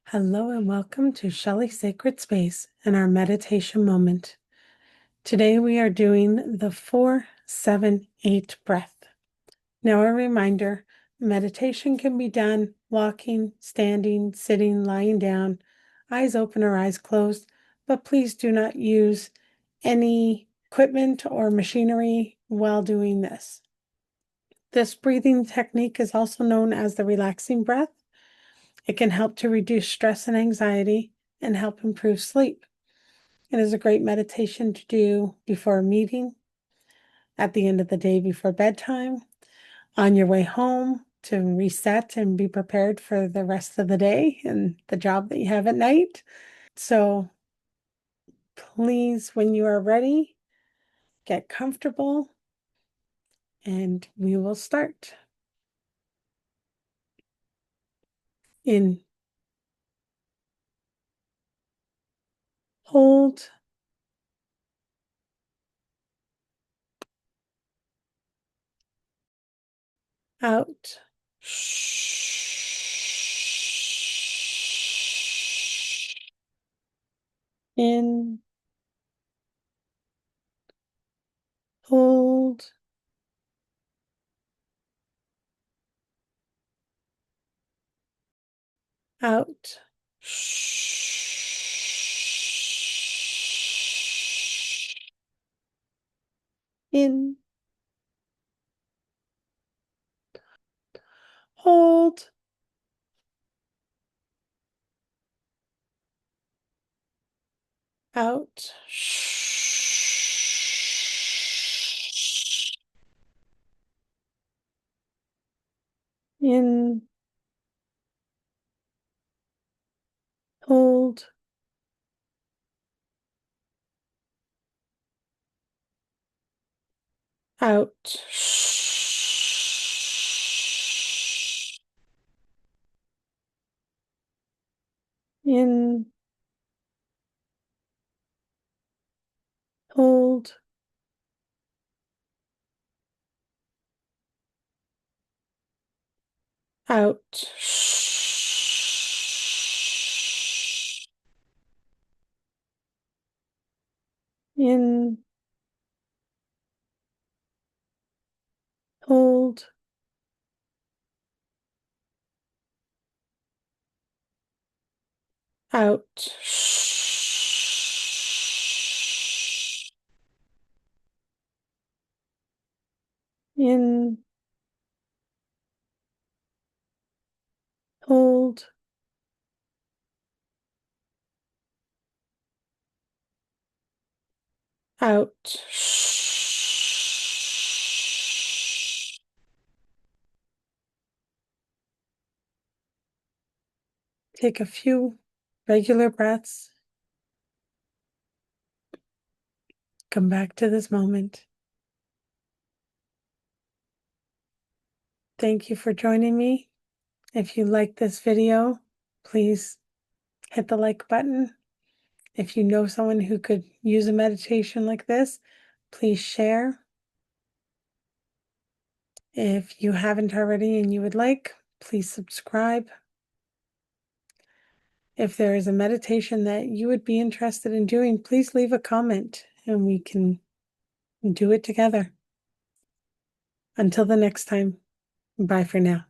Hello and welcome to Shelley Sacred Space and our meditation moment. Today we are doing the 4-7-8 breath. Now a reminder, meditation can be done walking, standing, sitting, lying down, eyes open or eyes closed, but please do not use any equipment or machinery while doing this. This breathing technique is also known as the relaxing breath. It can help to reduce stress and anxiety and help improve sleep. It is a great meditation to do before a meeting, at the end of the day before bedtime, on your way home to reset and be prepared for the rest of the day and the job that you have at night. So please, when you are ready, get comfortable and we will start. In, hold, out, in, hold, out, in, hold, out, in, hold, out, in, hold, out, in, hold, out, in, hold, out, take a few regular breaths. Come back to this moment. Thank you for joining me. If you like this video, please hit the like button. If you know someone who could use a meditation like this, please share. If you haven't already and you would like, please subscribe. If there is a meditation that you would be interested in doing, please leave a comment and we can do it together. Until the next time, bye for now.